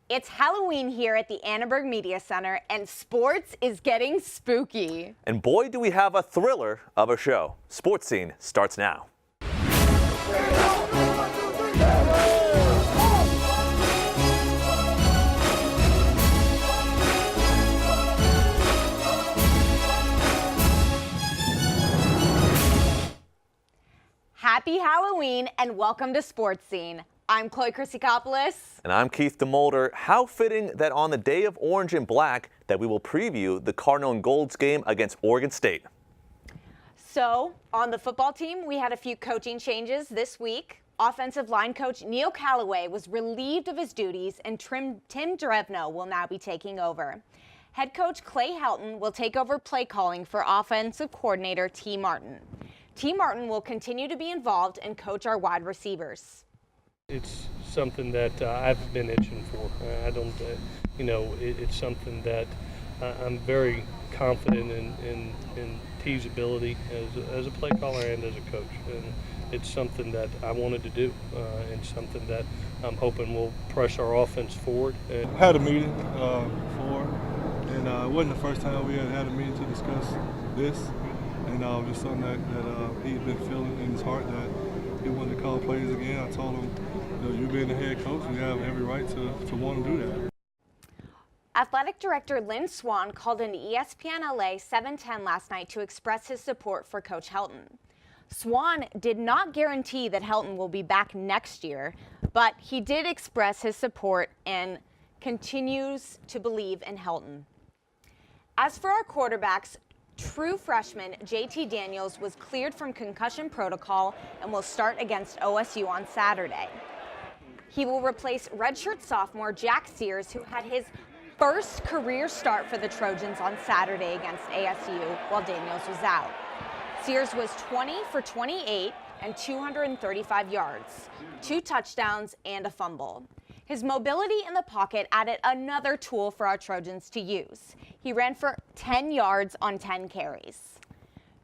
It's Halloween here at the Annenberg Media Center, and sports is getting spooky. And boy, do we have a thriller of a show. Sports Scene starts now. Happy Halloween and welcome to Sports Scene. I'm Chloe Christikopoulos. And I'm Keith DeMolder. How fitting that on the day of orange and black that we will preview the Cardinal and Golds game against Oregon State. So, on the football team, we had a few coaching changes this week. Offensive line coach Neil Callaway was relieved of his duties, and Tim Drevno will now be taking over. Head coach Clay Helton will take over play calling for offensive coordinator T. Martin. T. Martin will continue to be involved and coach our wide receivers. It's something that I've been itching for. I don't, it's something that I'm very confident in T's ability as a play caller and as a coach. And it's something that I wanted to do, and something that I'm hoping will push our offense forward. I had a meeting before, and it wasn't the first time we had a meeting to discuss this. And just something that he's been feeling in his heart that he wanted to call plays again. I told him, you being the head coach, you have every right to want to do that. Athletic Director Lynn Swan called into ESPN LA 710 last night to express his support for Coach Helton. Swan did not guarantee that Helton will be back next year, but he did express his support and continues to believe in Helton. As for our quarterbacks, true freshman JT Daniels was cleared from concussion protocol and will start against OSU on Saturday. He will replace redshirt sophomore Jack Sears, who had his first career start for the Trojans on Saturday against ASU while Daniels was out. Sears was 20 for 28 and 235 yards, 2 touchdowns and a fumble. His mobility in the pocket added another tool for our Trojans to use. He ran for 10 yards on 10 carries.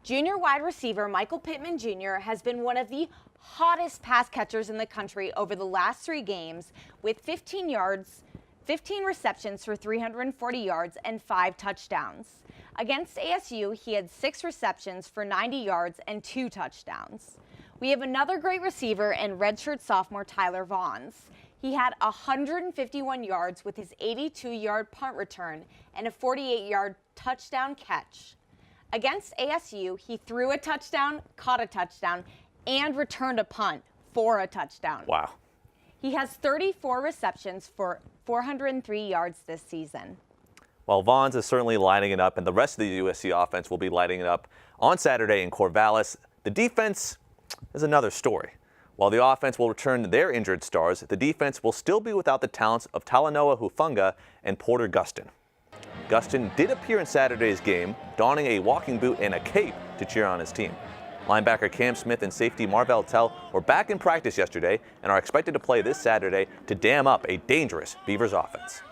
Junior wide receiver Michael Pittman Jr. has been one of the hottest pass catchers in the country over the last 3 games with 15 receptions for 340 yards and 5 touchdowns. Against ASU, he had 6 receptions for 90 yards and 2 touchdowns. We have another great receiver in redshirt sophomore Tyler Vaughns. He had 151 yards with his 82-yard punt return and a 48-yard touchdown catch. Against ASU, he threw a touchdown, caught a touchdown, and returned a punt for a touchdown. Wow. He has 34 receptions for 403 yards this season. Well, Vaughns is certainly lighting it up, and the rest of the USC offense will be lighting it up on Saturday in Corvallis. The defense is another story. While the offense will return their injured stars, the defense will still be without the talents of Talanoa Hufanga and Porter Gustin. Gustin did appear in Saturday's game, donning a walking boot and a cape to cheer on his team. Linebacker Cam Smith and safety Marvell Tell were back in practice yesterday and are expected to play this Saturday to dam up a dangerous Beavers offense.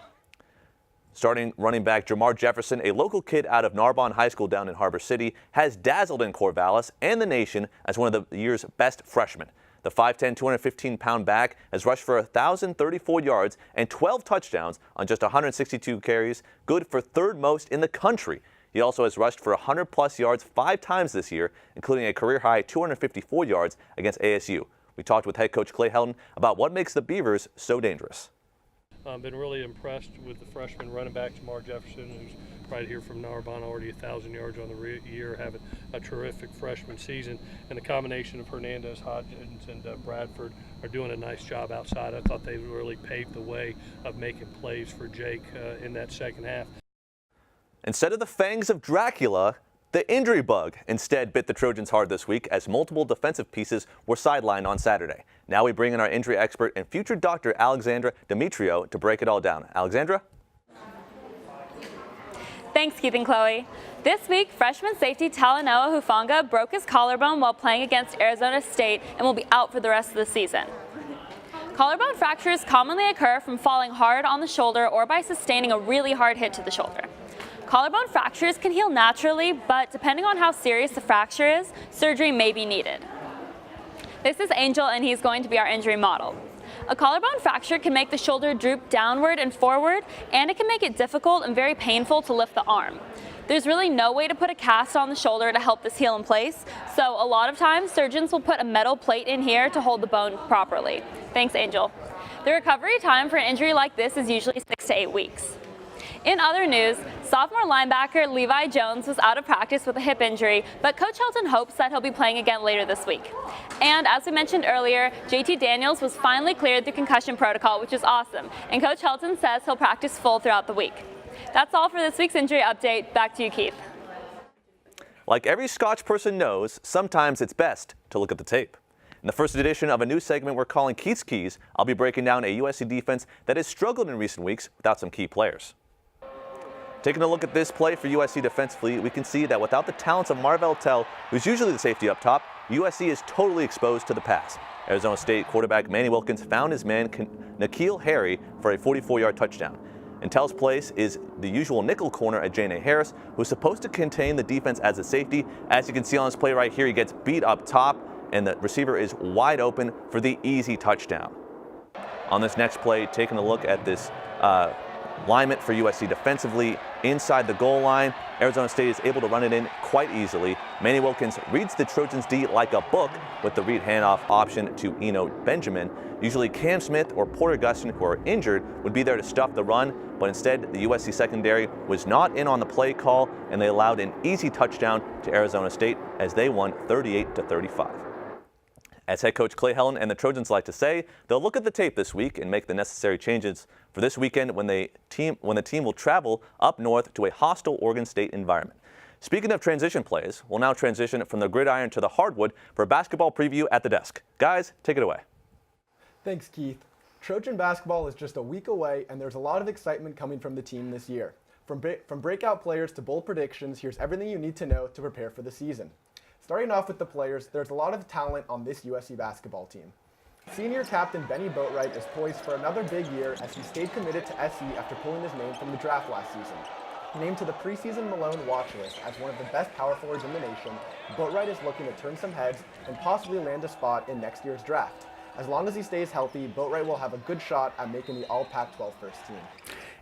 Starting running back Jamar Jefferson, a local kid out of Narbonne High School down in Harbor City, has dazzled in Corvallis and the nation as one of the year's best freshmen. The 5'10", 215-pound back has rushed for 1,034 yards and 12 touchdowns on just 162 carries, good for 3rd most in the country. He also has rushed for 100-plus yards 5 times this year, including a career-high 254 yards against ASU. We talked with head coach Clay Helton about what makes the Beavers so dangerous. I've been really impressed with the freshman running back Jamar Jefferson, who's right here from Narbonne, already 1,000 yards on the year, having a terrific freshman season. And the combination of Hernandez, Hodgins, and Bradford are doing a nice job outside. I thought they really paved the way of making plays for Jake in that second half. Instead of the fangs of Dracula, the injury bug instead bit the Trojans hard this week as multiple defensive pieces were sidelined on Saturday. Now we bring in our injury expert and future doctor Alexandra Demetrio to break it all down. Alexandra? Thanks, Keith and Chloe. This week, freshman safety Talanoa Hufanga broke his collarbone while playing against Arizona State and will be out for the rest of the season. Collarbone fractures commonly occur from falling hard on the shoulder or by sustaining a really hard hit to the shoulder. Collarbone fractures can heal naturally, but depending on how serious the fracture is, surgery may be needed. This is Angel, and he's going to be our injury model. A collarbone fracture can make the shoulder droop downward and forward, and it can make it difficult and very painful to lift the arm. There's really no way to put a cast on the shoulder to help this heal in place, so a lot of times surgeons will put a metal plate in here to hold the bone properly. Thanks, Angel. The recovery time for an injury like this is usually 6 to 8 weeks. In other news, sophomore linebacker Levi Jones was out of practice with a hip injury, but Coach Helton hopes that he'll be playing again later this week. And as we mentioned earlier, JT Daniels was finally cleared through concussion protocol, which is awesome, and Coach Helton says he'll practice full throughout the week. That's all for this week's injury update. Back to you, Keith. Like every Scotch person knows, sometimes it's best to look at the tape. In the first edition of a new segment we're calling Keith's Keys, I'll be breaking down a USC defense that has struggled in recent weeks without some key players. Taking a look at this play for USC defensively, we can see that without the talents of Marvell Tell, who's usually the safety up top, USC is totally exposed to the pass. Arizona State quarterback Manny Wilkins found his man N'Keal Harry for a 44-yard touchdown. In Tell's place is the usual nickel corner at Janae Harris, who's supposed to contain the defense as a safety. As you can see on this play right here, he gets beat up top, and the receiver is wide open for the easy touchdown. On this next play, taking a look at this alignment for USC defensively inside the goal line, Arizona State is able to run it in quite easily. Manny Wilkins reads the Trojans D like a book with the read handoff option to Eno Benjamin. Usually Cam Smith or Porter Gustin, who are injured, would be there to stuff the run, but instead the USC secondary was not in on the play call, and they allowed an easy touchdown to Arizona State as they won 38-35. As head coach Clay Helton and the Trojans like to say, they'll look at the tape this week and make the necessary changes for this weekend when the team will travel up north to a hostile Oregon State environment. Speaking of transition plays, we'll now transition from the gridiron to the hardwood for a basketball preview at the desk. Guys, take it away. Thanks, Keith. Trojan basketball is just a week away, and there's a lot of excitement coming from the team this year. From breakout players to bold predictions, here's everything you need to know to prepare for the season. Starting off with the players, there's a lot of talent on this USC basketball team. Senior captain Benny Boatwright is poised for another big year as he stayed committed to SC after pulling his name from the draft last season. Named to the preseason Malone watch list as one of the best power forwards in the nation, Boatwright is looking to turn some heads and possibly land a spot in next year's draft. As long as he stays healthy, Boatwright will have a good shot at making the All-Pac-12 first team.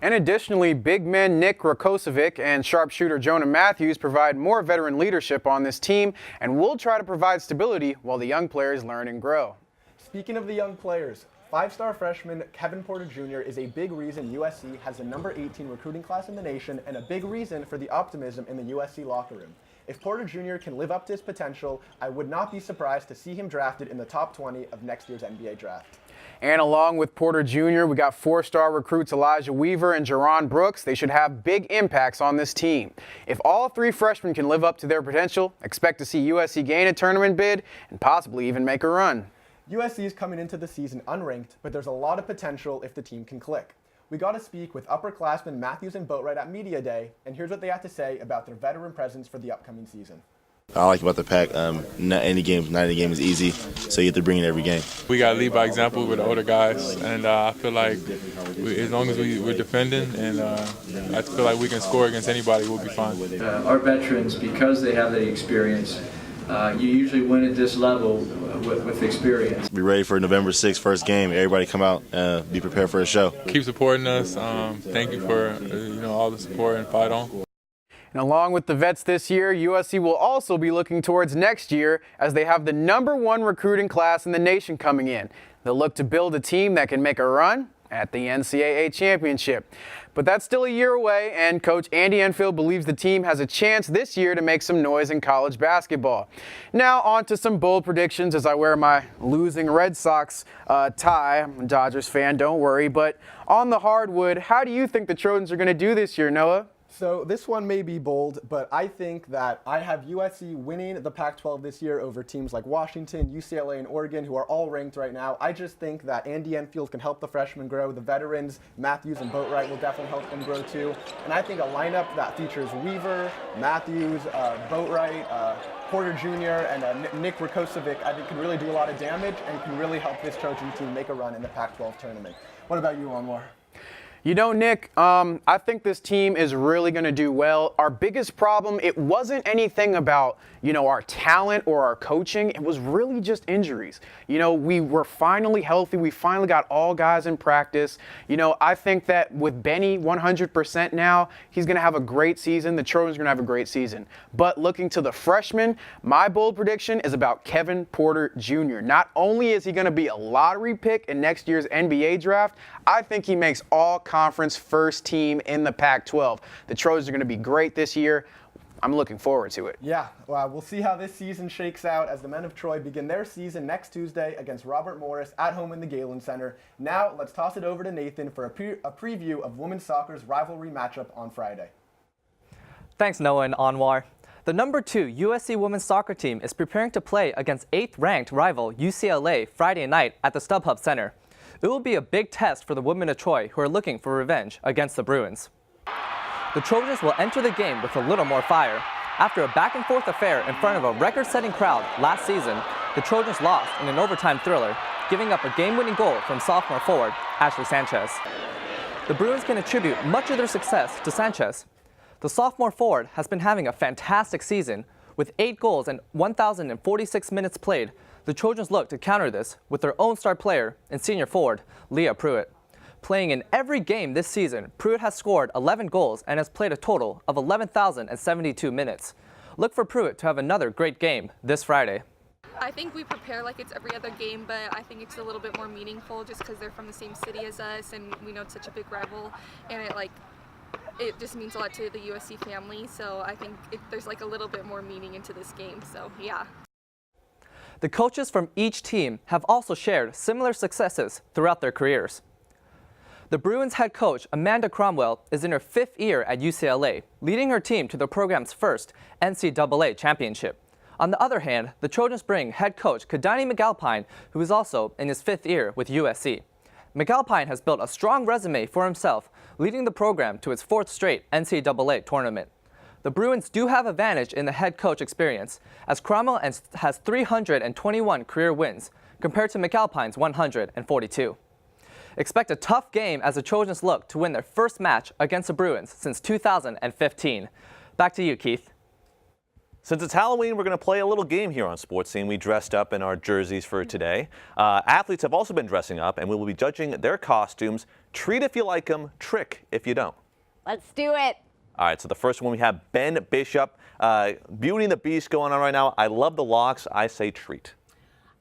And additionally, big men Nick Rakocevic and sharpshooter Jonah Matthews provide more veteran leadership on this team and will try to provide stability while the young players learn and grow. Speaking of the young players, five-star freshman Kevin Porter Jr. is a big reason USC has the number 18 recruiting class in the nation and a big reason for the optimism in the USC locker room. If Porter Jr. can live up to his potential, I would not be surprised to see him drafted in the top 20 of next year's NBA draft. And along with Porter Jr., we got four-star recruits Elijah Weaver and Jerron Brooks. They should have big impacts on this team. If all three freshmen can live up to their potential, expect to see USC gain a tournament bid and possibly even make a run. USC is coming into the season unranked, but there's a lot of potential if the team can click. We got to speak with upperclassmen Matthews and Boatwright at Media Day, and here's what they have to say about their veteran presence for the upcoming season. I like about the Pac, not any game is easy, so you have to bring it every game. We got to lead by example with the older guys, and I feel like as long as we're defending and I feel like we can score against anybody, we'll be fine. Our veterans, because they have the experience, you usually win at this level with experience. Be ready for November 6th, first game. Everybody come out, be prepared for a show. Keep supporting us. Thank you for all the support and fight on. And along with the vets this year, USC will also be looking towards next year as they have the #1 recruiting class in the nation coming in. They'll look to build a team that can make a run at the NCAA championship. But that's still a year away, and Coach Andy Enfield believes the team has a chance this year to make some noise in college basketball. Now on to some bold predictions as I wear my losing Red Sox tie. I'm a Dodgers fan, don't worry. But on the hardwood, how do you think the Trojans are going to do this year, Noah? So this one may be bold, but I think that I have USC winning the Pac-12 this year over teams like Washington, UCLA, and Oregon, who are all ranked right now. I just think that Andy Enfield can help the freshmen grow. The veterans, Matthews and Boatwright, will definitely help them grow too. And I think a lineup that features Weaver, Matthews, Boatwright, Porter Jr., and Nick Rakocevic, I think can really do a lot of damage and can really help this Trojan team make a run in the Pac-12 tournament. What about you, Anwar? You know, Nick, I think this team is really going to do well. Our biggest problem, it wasn't anything about, our talent or our coaching. It was really just injuries. We were finally healthy. We finally got all guys in practice. I think that with Benny 100% now, he's going to have a great season. The Trojans are going to have a great season. But looking to the freshmen, my bold prediction is about Kevin Porter Jr. Not only is he going to be a lottery pick in next year's NBA draft, I think he makes all-conference first team in the Pac-12. The Trojans are going to be great this year. I'm looking forward to it. Yeah, well, we'll see how this season shakes out as the men of Troy begin their season next Tuesday against Robert Morris at home in the Galen Center. Now, let's toss it over to Nathan for a preview of women's soccer's rivalry matchup on Friday. Thanks, Noah and Anwar. The number 2 USC women's soccer team is preparing to play against 8th-ranked rival UCLA Friday night at the StubHub Center. It will be a big test for the women of Troy who are looking for revenge against the Bruins. The Trojans will enter the game with a little more fire. After a back-and-forth affair in front of a record-setting crowd last season, the Trojans lost in an overtime thriller, giving up a game-winning goal from sophomore forward Ashley Sanchez. The Bruins can attribute much of their success to Sanchez. The sophomore forward has been having a fantastic season. With 8 goals and 1,046 minutes played, the Trojans look to counter this with their own star player and senior forward, Leah Pruitt. Playing in every game this season, Pruitt has scored 11 goals and has played a total of 11,072 minutes. Look for Pruitt to have another great game this Friday. I think we prepare like it's every other game, but I think it's a little bit more meaningful just because they're from the same city as us and we know it's such a big rival, and it just means a lot to the USC family, so I think there's a little bit more meaning into this game, so yeah. The coaches from each team have also shared similar successes throughout their careers. The Bruins head coach Amanda Cromwell is in her 5th year at UCLA, leading her team to the program's first NCAA championship. On the other hand, the Trojans bring head coach Kadani McAlpine, who is also in his 5th year with USC. McAlpine has built a strong resume for himself, leading the program to its 4th straight NCAA tournament. The Bruins do have advantage in the head coach experience, as Cromwell has 321 career wins, compared to McAlpine's 142. Expect a tough game as the Trojans look to win their first match against the Bruins since 2015. Back to you, Keith. Since it's Halloween, we're going to play a little game here on Sports Scene. We dressed up in our jerseys for today. Athletes have also been dressing up, and we will be judging their costumes. Treat if you like them, trick if you don't. Let's do it. All right, so the first one we have Ben Bishop. Beauty and the Beast going on right now. I love the locks. I say treat.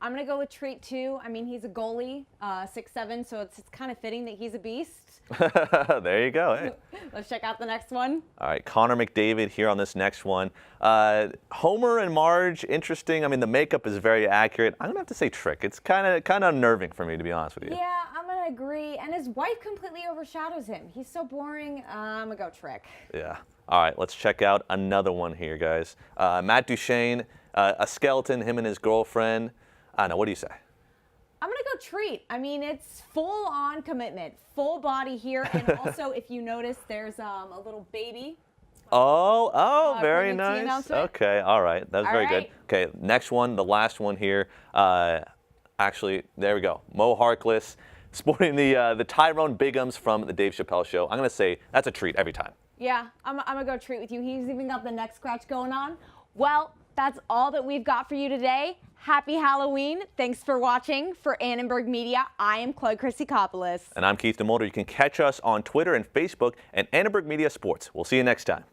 I'm going to go with treat too. I mean, he's a goalie, 6'7", so it's kind of fitting that he's a beast. There you go. Hey. Let's check out the next one. All right, Connor McDavid here on this next one. Homer and Marge, interesting. I mean, the makeup is very accurate. I'm going to have to say trick. It's kind of unnerving for me, to be honest with you. Yeah, I'm going to agree. And his wife completely overshadows him. He's so boring. I'm going to go trick. Yeah. All right, let's check out another one here, guys. Matt Duchene, a skeleton, him and his girlfriend. I don't know, what do you say? I'm going to go treat. I mean, it's full-on commitment, full body here. And also, if you notice, there's a little baby. Very nice. Okay, all right. That was very good. Okay, next one, the last one here. Actually, there we go. Mo Harkless sporting the Tyrone Biggums from the Dave Chappelle Show. I'm going to say that's a treat every time. Yeah, I'm going to go treat with you. He's even got the neck scratch going on. Well, that's all that we've got for you today. Happy Halloween. Thanks for watching. For Annenberg Media, I am Chloe Christikopoulos. And I'm Keith DeMolder. You can catch us on Twitter and Facebook at Annenberg Media Sports. We'll see you next time.